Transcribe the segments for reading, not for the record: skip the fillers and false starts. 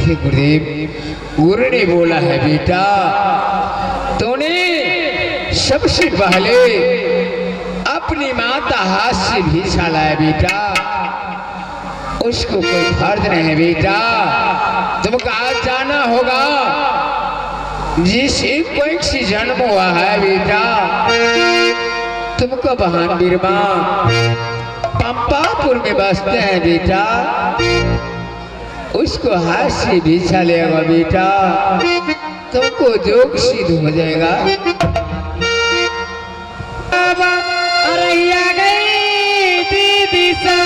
गुरुदेव, गुरु ने बोला है बेटा, तूने सबसे पहले अपनी माता हाथ से भी लाया बेटा, उसको कोई फर्ज नहीं है बेटा। तुमको आज जाना होगा, जिस कोई सी जन्म हुआ है बेटा, तुमको बहन बीरमा पंपापुर में बसते हैं बेटा, उसको हाथ से भिक्षा लेगा बेटा, तुमको जोग सिद्ध हो जाएगा। अरैया गई दीदी सा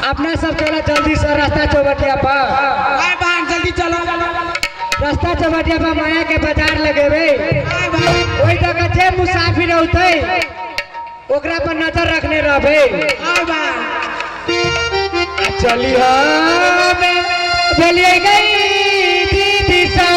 अपना सब चला जल्दी से रास्ता चौबटिया पर। जल्दी चलो। रास्ता चौबटिया पर माया के बाजार लगे वही जगह जे मुसाफिर होते ओकरा पर नजर रखने रहे। चली बोलिए गई दीदी सा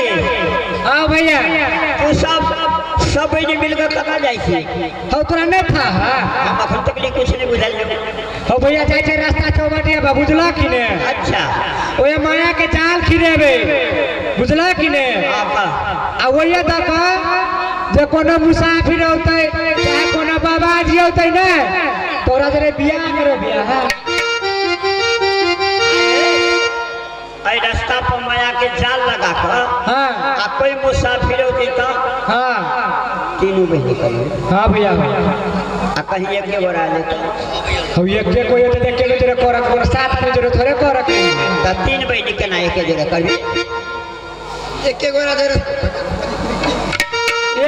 गे हाँ भैया तू सब बहनी मिलकर कहाँ जाइ छी हो तोरा नहीं था हम अखन तक लिए कुछ नहीं बुझल हो भैया जाए छे रास्ता चौबटिया बा बुझला कि ने अच्छा ओए माया के जाल खिरेबे बुझला कि ने आ ओए तक जे कोनो मुसाफिर होतै चाहे कोनो बाबाजी होतै ने तोरा जरे बियाह करो बियाह आई रास्ता पर माया के जाल लगा कर हां आ कोई मुसाफिर होती तो हां तीनों बहनी करिए हां भैया आ कहीं एक के बरा ले हम एक के कोई तो देख के जरे कर को साथ में जरे थोड़े कर के त तीन बहनी के ना एक जगह करबी एक के गोरा जरे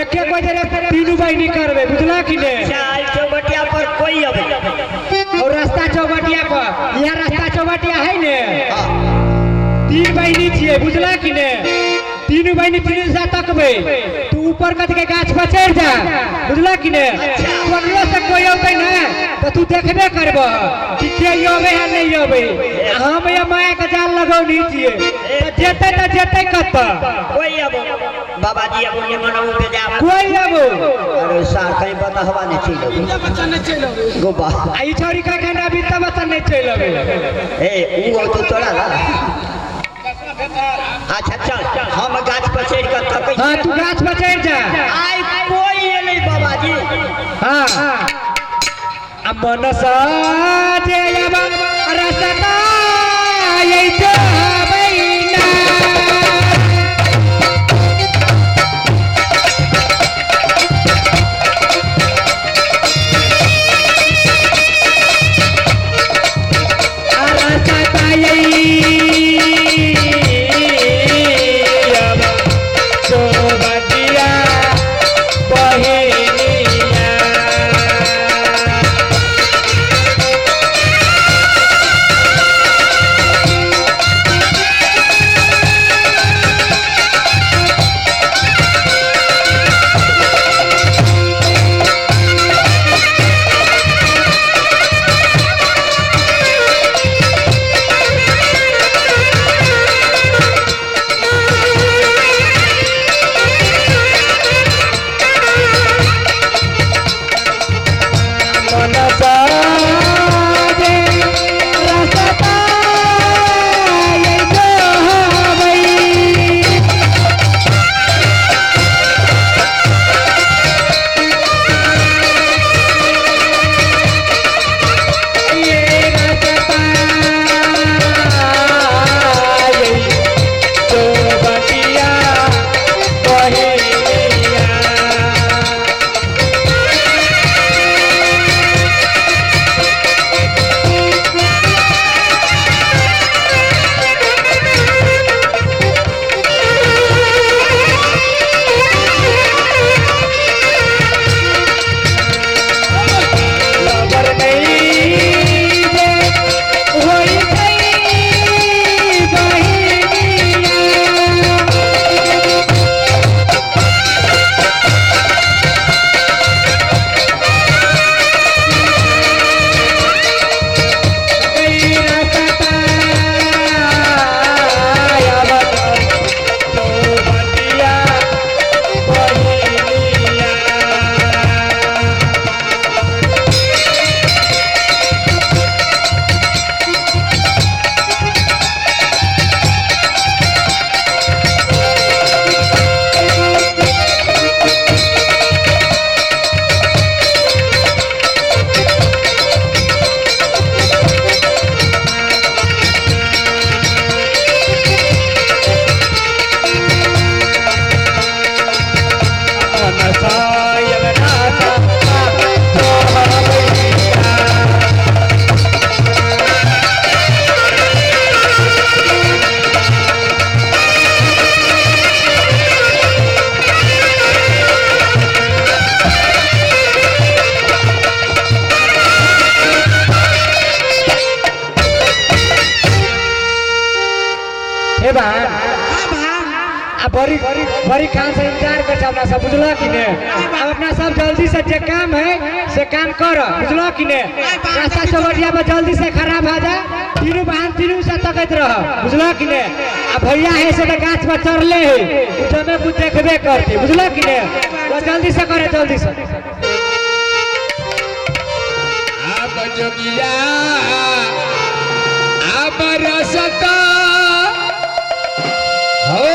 एक के कोई जरे तीनों बहनी करबे बुझला कि ने चाल चौबटिया पर कोई अब और रास्ता चौबटिया पर यहाँ रास्ता चौबटिया है ने तीन बहनी छिए बुझला कि ने तीन बहनी तीन से तकबे तू ऊपर कत के गाछ पर चढ़ जा बुझला कि ने कोनरो से कोई होतै ना तो तू देखबे करब कि के योबे है नहीं योबे हम ये माया के जाल लगौनी छिए तो जेते कत कोई अब बाबाजी अब ये मनऊ पे जा कोई अब अरे सार कहीं बतावा नहीं चलो बच्चा नहीं चलो गोबा आई छोरी का खाना भी तब बता नहीं चलबे ए वो तो तोड़ा ना अच्छा चल हम गाछ पर चढ़ कर तक हां तू गाछ पर चढ़ जा आई कोई ये नहीं बाबाजी हां अमन साजे अब रसता ये तो बैना बड़ी बड़ी खान से इंतजार कर अपना सब बुझल कि ने अब अपना सब जल्दी से जे काम है से काम कर बुझल कि ने रास्ता चौबटिया पर जल्दी से खराब हो जा तीनों वाहन तीनों से तकत रह बुझल कि ने आ भैया है से तो गाछ पर चढ़ले है कुछ में कुछ देखबे करते बुझल कि ने तो जल्दी से करे जल्दी से आप जोगिया आप रसता हो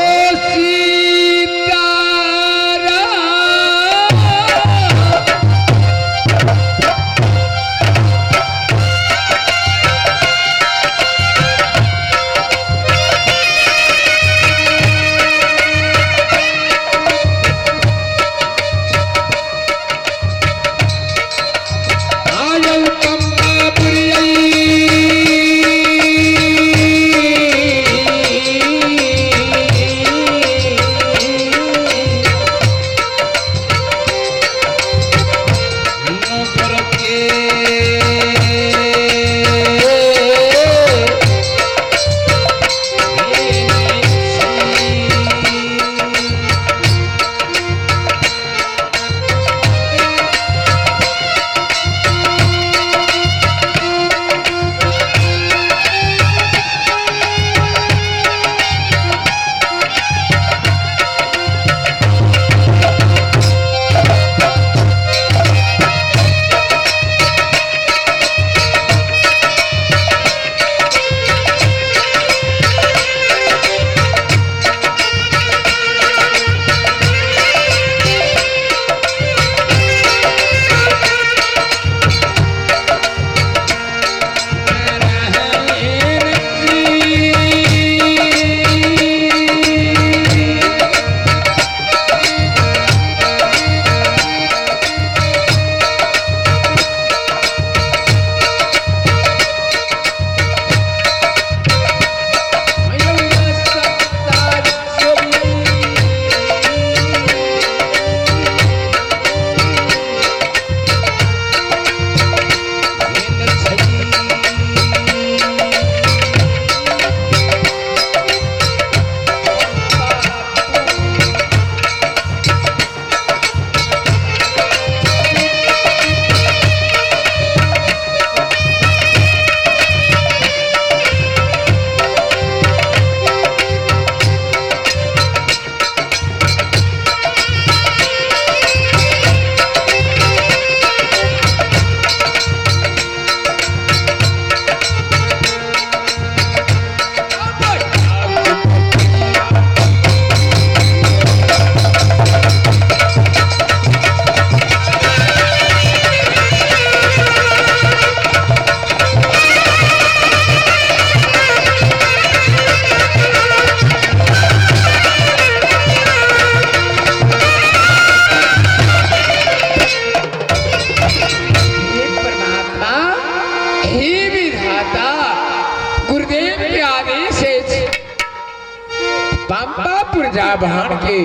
भाण के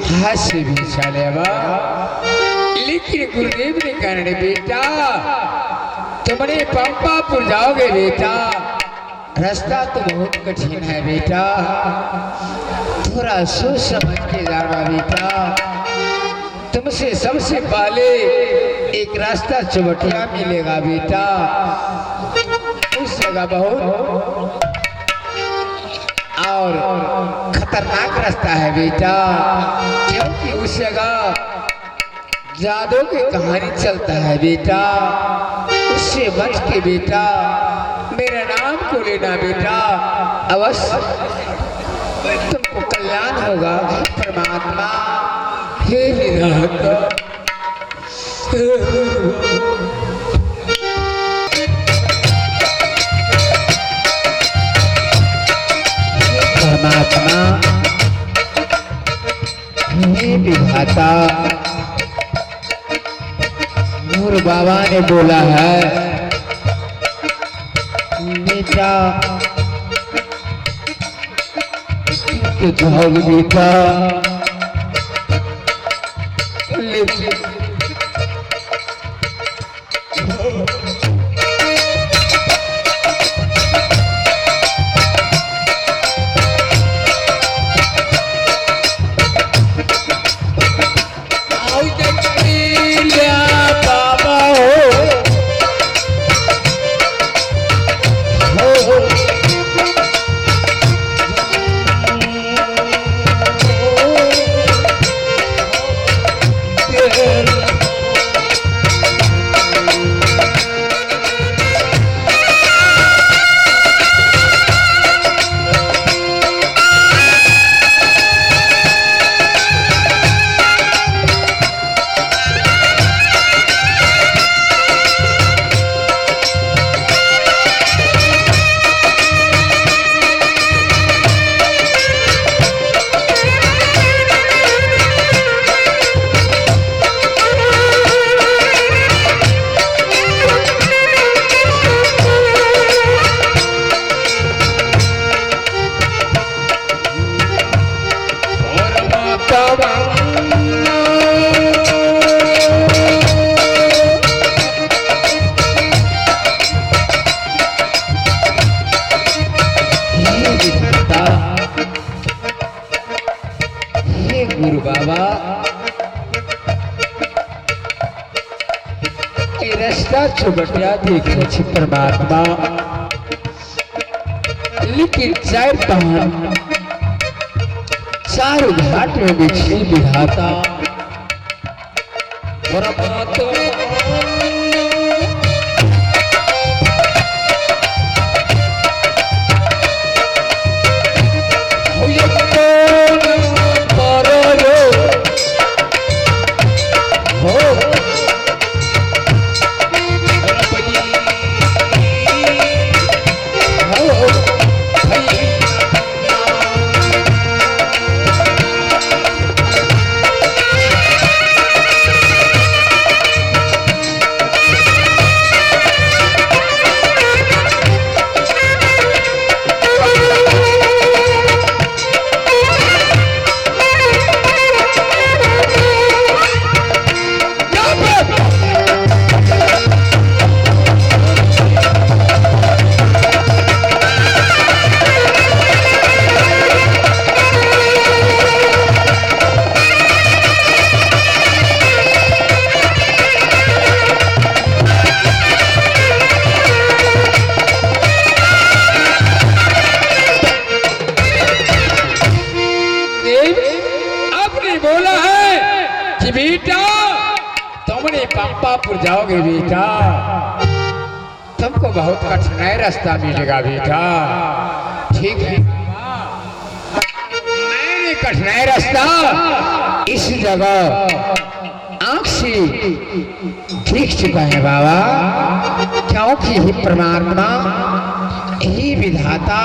हाथ से भी चलेवा, लेकिन गुरुदेव ने कहने बेटा तुमने पंपापुर जाओगे बेटा, रास्ता तो बहुत कठिन है बेटा, थोड़ा सोच समझ के जाना बेटा। तुमसे सबसे पहले एक रास्ता चौबटिया मिलेगा बेटा, उस जगह बहुत और खतरनाक रास्ता है बेटा, क्योंकि उस जगह जादू की कहानी चलता है बेटा, उससे बच के बेटा मेरा नाम को लेना बेटा, अवश्य तुमको कल्याण होगा। परमात्मा हे विधाता, परमात्मा हे विधाता, नूर बाबा ने बोला है बेटा कि जाओ बेटा, हे गुरु बाबा ये रास्ता चौबटिया देखे छी परमात्मा लेकिन चार पहाड़ चार घाट में बिछी विधाता परमात्मा पंपापुर जाओगे बेटा तुमको बहुत कठिनाई रास्ता मिलेगा बेटा ठीक है मैंने कठिनाई रास्ता इस जगह आंख से देख चुका है बाबा क्योंकि ही परमात्मा ही विधाता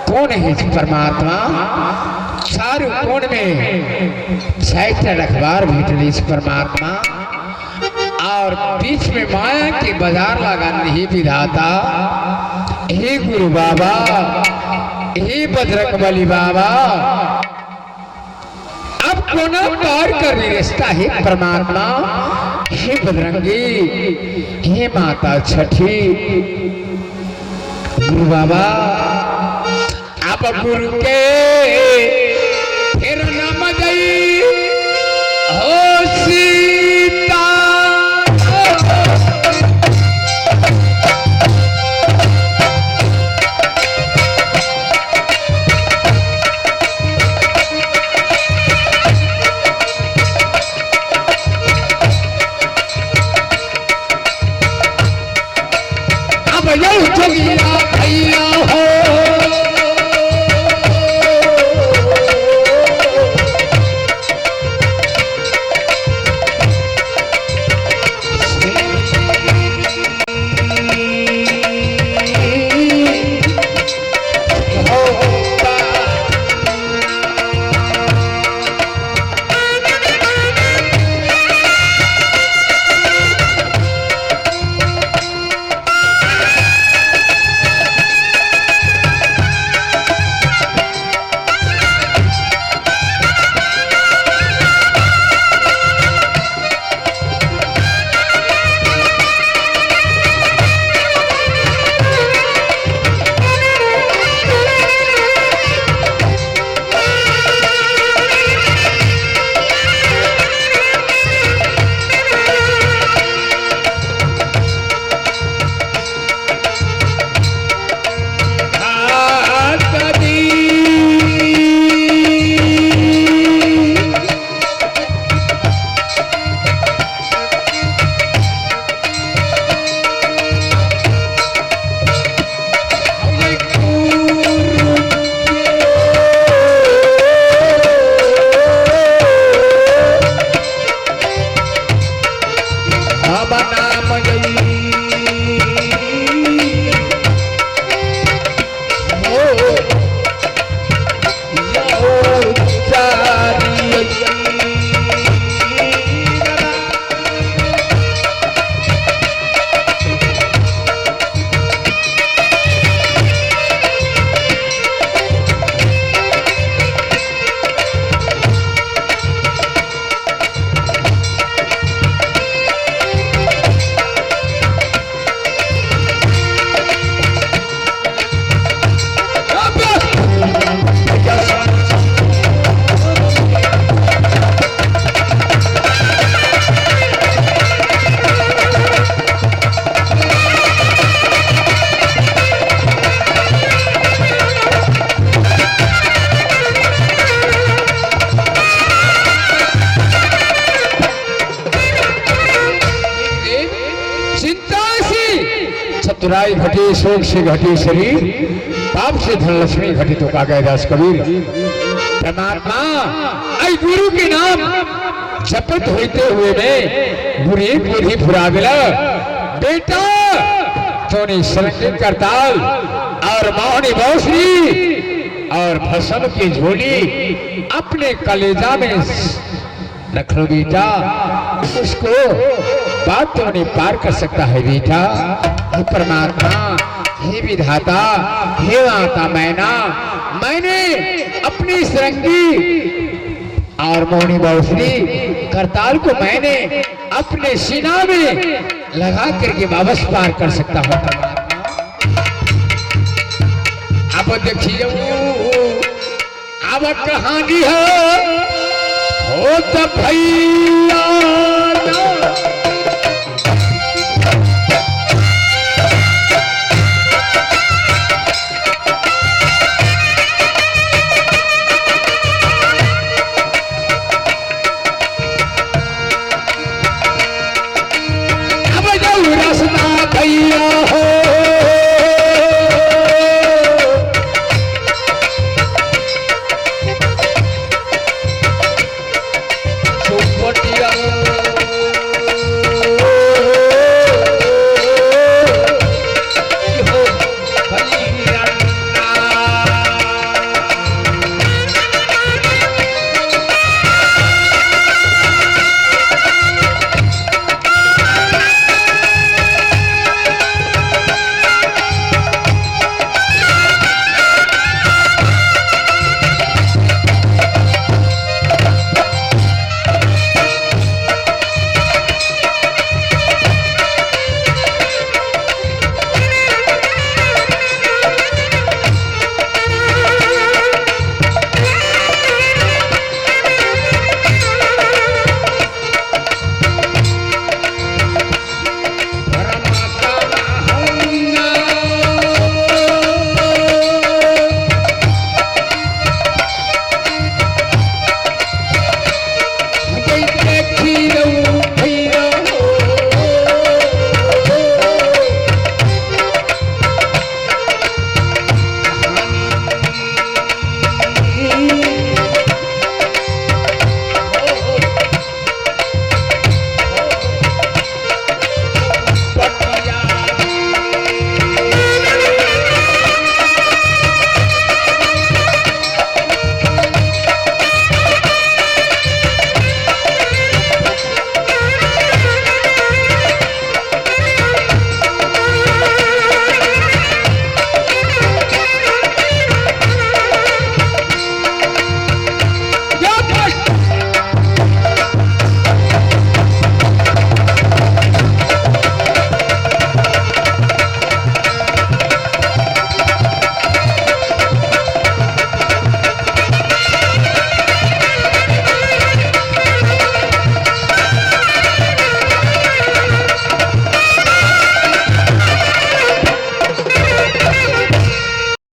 कौन है परमात्मा चारों कोण में छह अखबार भेटली परमात्मा और बीच में माया के बाजार लगाने ही विधाता हे गुरु बाबा हे बजरंगबली बाबा अब कोना पार कर रिश्ता है परमात्मा हे बजरंगी हे माता छठी गुरु बाबा आप गुरु के फिर नाम गई हो सीता अब यही भैया हो चतुराई घटी शोक से घटी शरीर पाप से धनलक्ष्मी घटी तो का गए दास कबीर परमात्मा आई गुरु के नाम जपत होते हुए में बुरी बुरी फुरा दिला बेटा तोनी संगीत करताल और मोहनी बांसुरी और भस्म की झोली अपने कलेजा में रख लो बेटा उसको बात तो नहीं पार कर सकता है बेटा हे परमात्मा हे विधाता हे माता मैना मैंने अपनी सरंगी और मोहनी बांसुरी करताल को मैंने अपने सीना में लगा करके वापस पार कर सकता हूँ अब देखिए अब कहानी है हो तो भैया